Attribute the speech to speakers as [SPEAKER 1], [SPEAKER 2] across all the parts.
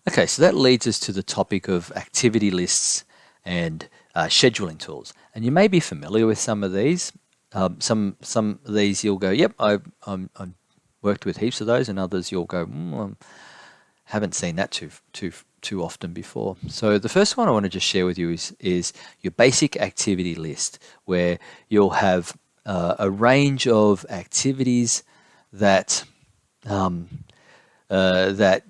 [SPEAKER 1] Okay, so that leads us to the topic of activity lists and scheduling tools. And you may be familiar with some of these. Some of these you'll go, yep, I've worked with heaps of those, and others you'll go, haven't seen that too often before. So the first one I want to just share with you is your basic activity list, where you'll have a range of activities that that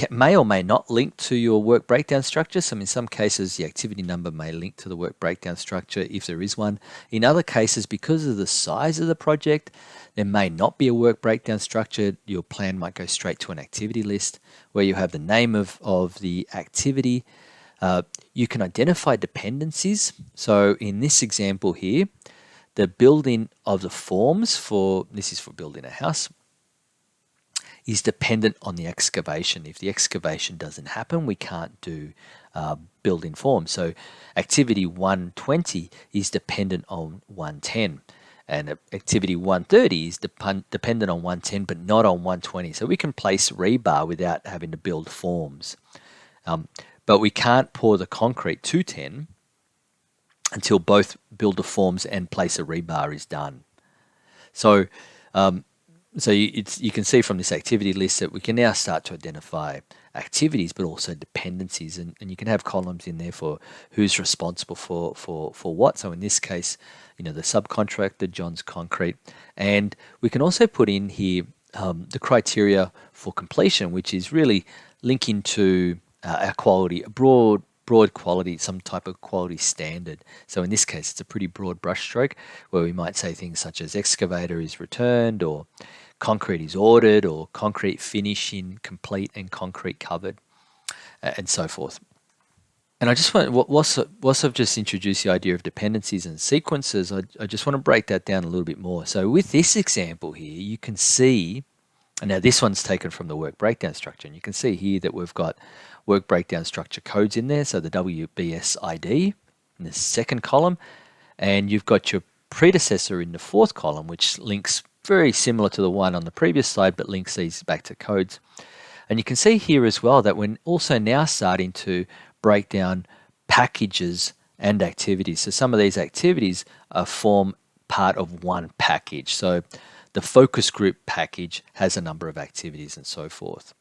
[SPEAKER 1] may or may not link to your work breakdown structure. So in some cases, the activity number may link to the work breakdown structure if there is one. In other cases, because of the size of the project, there may not be a work breakdown structure. Your plan might go straight to an activity list where you have the name of the activity. You can identify dependencies. So in this example here, the building of the forms this is for building a house, is dependent on the excavation. If the excavation doesn't happen, we can't do building forms. So activity 120 is dependent on 110. And activity 130 is dependent on 110 but not on 120. So we can place rebar without having to build forms. But we can't pour the concrete 210 until both build the forms and place a rebar is done. So you can see from this activity list that we can now start to identify activities, but also dependencies, and you can have columns in there for who's responsible for what. So in this case, the subcontractor, John's Concrete, and we can also put in here the criteria for completion, which is really linking to our quality, a broad quality, some type of quality standard. So in this case, it's a pretty broad brushstroke where we might say things such as excavator is returned, or concrete is ordered, or concrete finishing complete and concrete covered, and so forth. And I just want, whilst I've just introduced the idea of dependencies and sequences, I just want to break that down a little bit more. So with this example here, you can see, and now this one's taken from the work breakdown structure, and you can see here that we've got work breakdown structure codes in there, so the WBS ID in the second column, and you've got your predecessor in the fourth column, which links very similar to the one on the previous slide, but links these back to codes. And you can see here as well that we're also now starting to break down packages and activities. So some of these activities form part of one package. So the focus group package has a number of activities and so forth.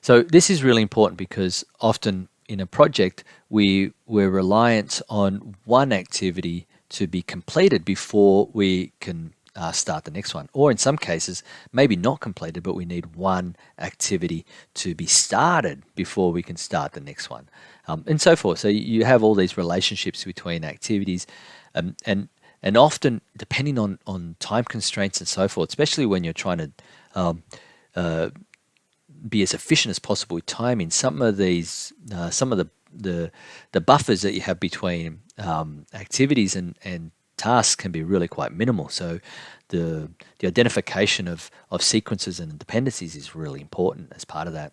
[SPEAKER 1] So this is really important because often in a project, we're reliant on one activity to be completed before we can start the next one. Or in some cases, maybe not completed, but we need one activity to be started before we can start the next one, and so forth. So you have all these relationships between activities, and often depending on time constraints and so forth, especially when you're trying to be as efficient as possible with timing, some of the buffers that you have between activities and tasks can be really quite minimal. So the identification of sequences and dependencies is really important as part of that.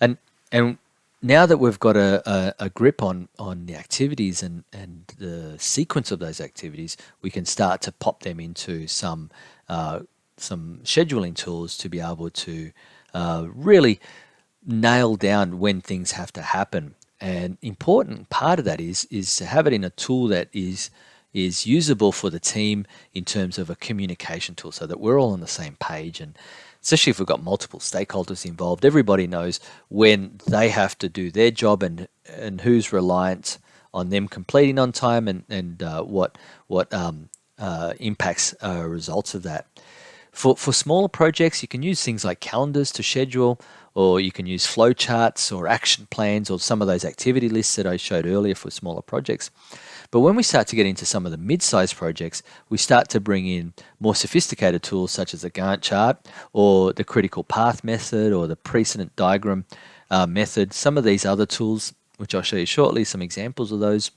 [SPEAKER 1] And now that we've got a grip on the activities and the sequence of those activities, we can start to pop them into some scheduling tools to be able to really nail down when things have to happen. And important part of that is to have it in a tool that is usable for the team in terms of a communication tool, so that we're all on the same page. And especially if we've got multiple stakeholders involved, everybody knows when they have to do their job and who's reliant on them completing on time, and what impacts are results of that. For smaller projects, you can use things like calendars to schedule, or you can use flowcharts or action plans or some of those activity lists that I showed earlier for smaller projects. But when we start to get into some of the mid-sized projects, we start to bring in more sophisticated tools such as the Gantt chart or the critical path method or the precedent diagram method. Some of these other tools, which I'll show you shortly, some examples of those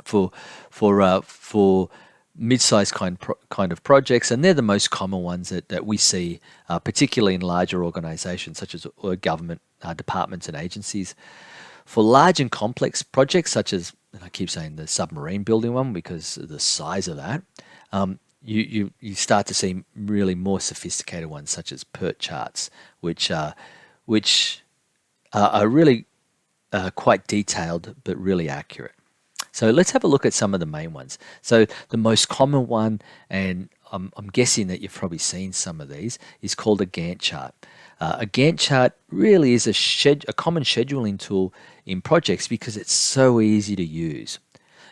[SPEAKER 1] for mid-sized kind of projects, and they're the most common ones that we see, particularly in larger organizations such as government departments and agencies. For large and complex projects such as, and I keep saying the submarine building one because of the size of that, you start to see really more sophisticated ones, such as PERT charts, which which are really quite detailed but really accurate. So let's have a look at some of the main ones. So the most common one, and I'm guessing that you've probably seen some of these, is called a Gantt chart. A Gantt chart really is a common scheduling tool in projects because it's so easy to use.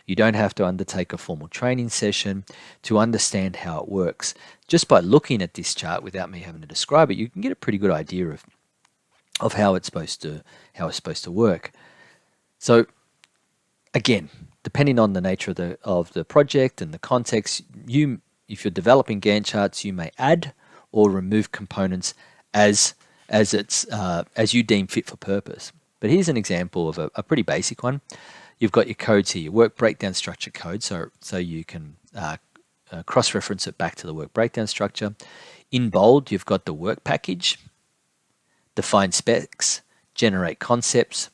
[SPEAKER 1] You don't have to undertake a formal training session to understand how it works. Just by looking at this chart without me having to describe it, you can get a pretty good idea of how it's supposed to work. So again, depending on the nature of the project and the context, if you're developing Gantt charts, you may add or remove components as you deem fit for purpose. But here's an example of a pretty basic one. You've got your codes here, your work breakdown structure code, so you can cross-reference it back to the work breakdown structure. In bold, you've got the work package, define specs, generate concepts,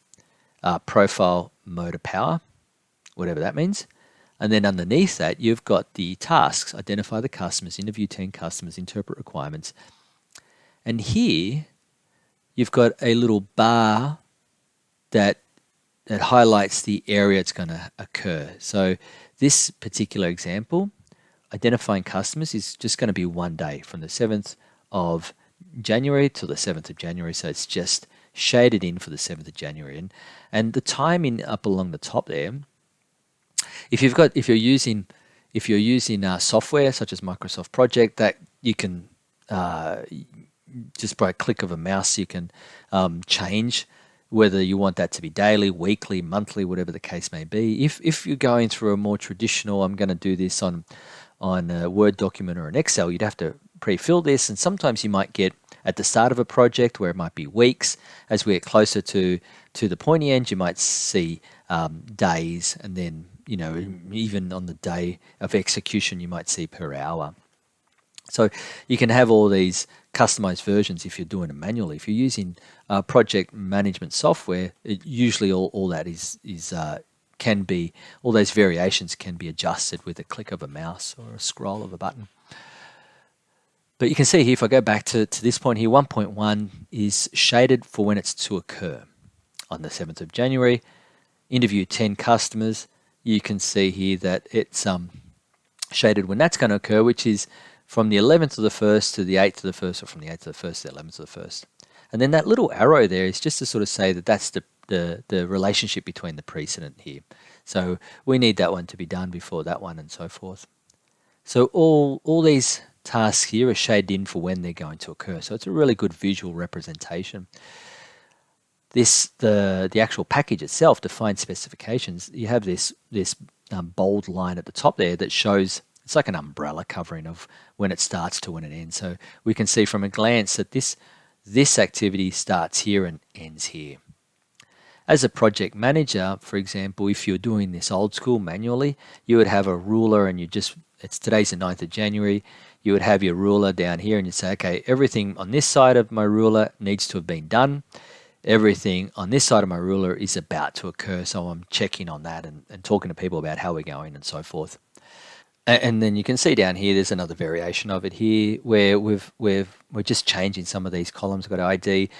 [SPEAKER 1] profile, motor power, whatever that means. And then underneath that, you've got the tasks, identify the customers, interview 10 customers, interpret requirements. And here, you've got a little bar that highlights the area it's going to occur. So this particular example, identifying customers, is just going to be one day from the 7th of January to the 7th of January. So it's just shaded in for the 7th of January. And the timing up along the top there, if you're using software such as Microsoft Project, that you can just by a click of a mouse, you can change whether you want that to be daily, weekly, monthly, whatever the case may be. If you're going through a more traditional, I'm going to do this on a Word document or an Excel, you'd have to pre-fill this, and sometimes you might get at the start of a project where it might be weeks. As we get closer to the pointy end, you might see days, and then even on the day of execution, you might see per hour. So you can have all these customized versions if you're doing it manually. If you're using project management software, usually all that can be, all those variations can be adjusted with a click of a mouse or a scroll of a button. But you can see here, if I go back to this point here, 1.1 is shaded for when it's to occur. On the 7th of January, interview 10 customers. You can see here that it's shaded when that's going to occur, which is from the 11th of the 1st to the 8th of the 1st, or from the 8th of the 1st to the 11th of the 1st. And then that little arrow there is just to sort of say that that's the relationship between the precedent here. So we need that one to be done before that one, and so forth. So all these tasks here are shaded in for when they're going to occur. So it's a really good visual representation. The actual package itself, define specifications, you have this bold line at the top there that shows, it's like an umbrella covering of when it starts to when it ends. So we can see from a glance that this activity starts here and ends here. As a project manager, for example, if you're doing this old school manually, you would have a ruler, and today's the 9th of January, you would have your ruler down here, and you'd say, okay, everything on this side of my ruler needs to have been done. Everything on this side of my ruler is about to occur, so I'm checking on that and talking to people about how we're going and so forth. And then you can see down here, there's another variation of it here where we're just changing some of these columns. We've got ID,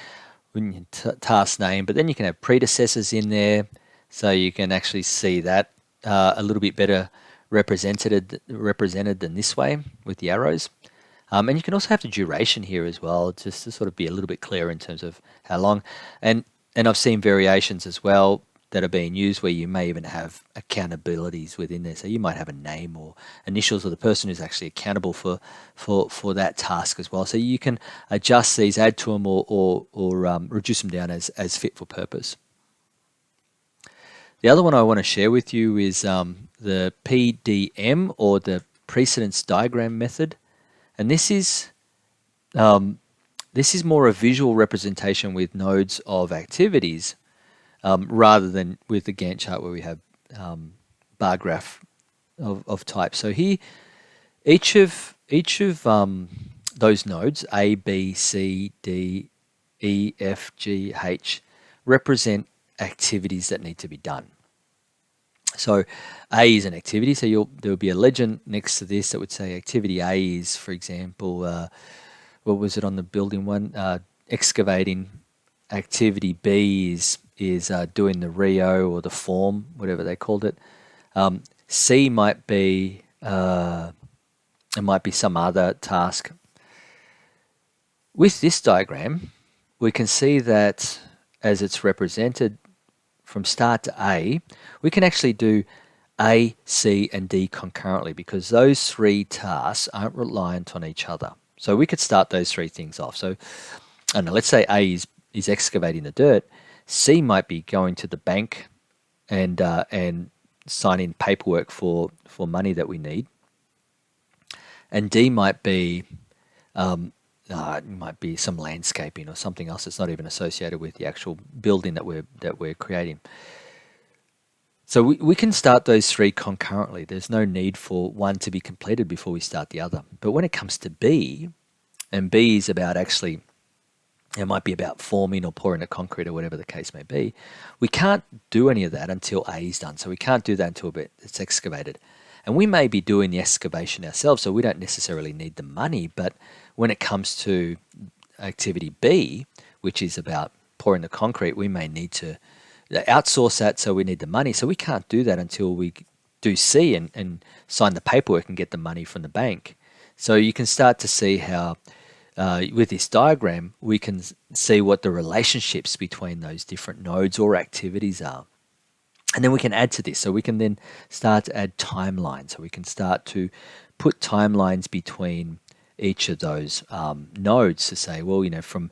[SPEAKER 1] task name, but then you can have predecessors in there, so you can actually see that a little bit better represented than this way with the arrows. And you can also have the duration here as well, just to sort of be a little bit clearer in terms of how long. And I've seen variations as well that are being used where you may even have accountabilities within there. So you might have a name or initials of the person who's actually accountable for that task as well. So you can adjust these, add to them, or reduce them down as fit for purpose. The other one I want to share with you is the PDM, or the precedence diagram method. And this is more a visual representation with nodes of activities, rather than with the Gantt chart where we have bar graph of type. So here, each of those nodes, A, B, C, D, E, F, G, H, represent activities that need to be done. So A is an activity. So there'll be a legend next to this that would say activity A is, for example, what was it on the building one? Excavating. Activity B is doing the Rio or the form, whatever they called it. C might be it might be some other task. With this diagram, we can see that as it's represented from start to A, we can actually do A, C, and D concurrently because those three tasks aren't reliant on each other. So we could start those three things off. So, I don't know, let's say A is excavating the dirt. C might be going to the bank and signing paperwork for money that we need. And D might be it might be some landscaping or something else that's not even associated with the actual building that we're creating. So we can start those three concurrently. There's no need for one to be completed before we start the other. But when it comes to B, and B is about actually, it might be about forming or pouring the concrete or whatever the case may be, we can't do any of that until A is done. So we can't do that until it's excavated. And we may be doing the excavation ourselves, so we don't necessarily need the money. But when it comes to activity B, which is about pouring the concrete, we may need to outsource that, so we need the money. So we can't do that until we do C and sign the paperwork and get the money from the bank. So you can start to see how, with this diagram, we can see what the relationships between those different nodes or activities are. And then we can add to this. So we can then start to add timelines. So we can start to put timelines between each of those nodes to say, well, from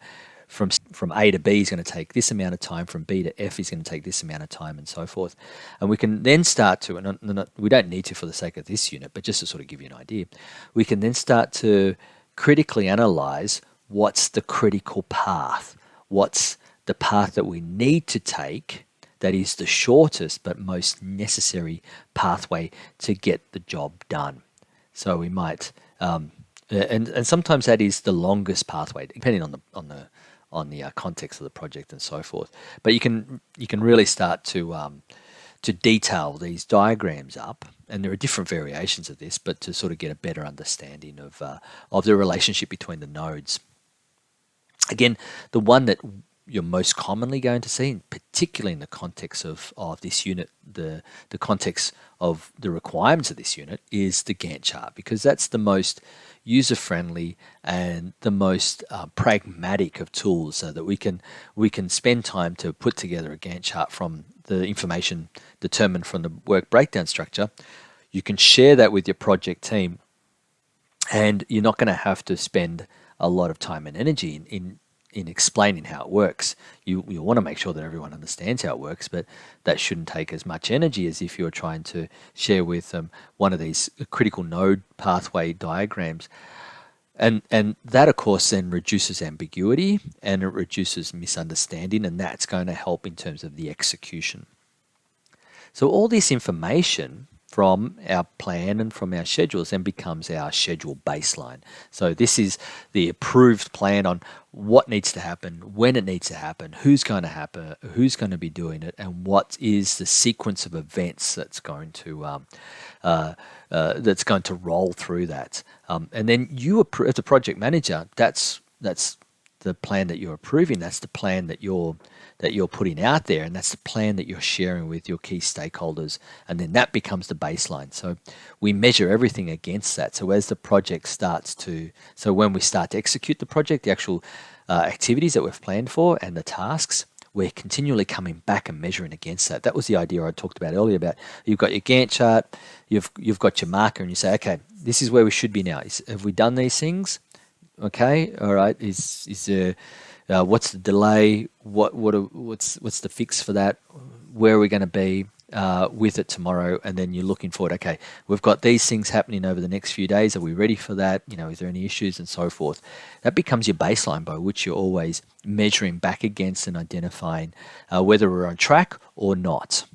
[SPEAKER 1] A to B is going to take this amount of time, from B to F is going to take this amount of time, and so forth. And we can then start to, and we don't need to for the sake of this unit, but just to sort of give you an idea, we can then start to critically analyze what's the critical path, what's the path that we need to take that is the shortest but most necessary pathway to get the job done. So we might, and sometimes that is the longest pathway, depending on the context of the project and so forth. But you can really start to detail these diagrams up, and there are different variations of this, but to sort of get a better understanding of the relationship between the nodes. Again, the one that you're most commonly going to see, particularly in the context of this unit, the context of the requirements of this unit, is the Gantt chart, because that's the most user-friendly and the most pragmatic of tools, so that we can spend time to put together a Gantt chart from the information determined from the work breakdown structure. You can share that with your project team, and you're not going to have to spend a lot of time and energy in explaining how it works. You want to make sure that everyone understands how it works, but that shouldn't take as much energy as if you're trying to share with them one of these critical node pathway diagrams. And that, of course, then reduces ambiguity and it reduces misunderstanding, and that's going to help in terms of the execution. So all this information from our plan and from our schedules then becomes our schedule baseline. So this is the approved plan on what needs to happen, when it needs to happen, who's going to happen, who's going to be doing it, and what is the sequence of events that's going to roll through that. And then you, as a project manager, that's the plan that you're approving. That's the plan that you're putting out there, and that's the plan that you're sharing with your key stakeholders, and then that becomes the baseline. So we measure everything against that. So as the project when we start to execute the project, the actual activities that we've planned for and the tasks, we're continually coming back and measuring against that. That was the idea I talked about earlier, about you've got your Gantt chart, you've got your marker, and you say, okay, this is where we should be now. Have we done these things? Okay, all right. Is there what's the delay? What's the fix for that? Where are we going to be with it tomorrow? And then you're looking forward. Okay, we've got these things happening over the next few days. Are we ready for that? Is there any issues and so forth? That becomes your baseline by which you're always measuring back against and identifying whether we're on track or not.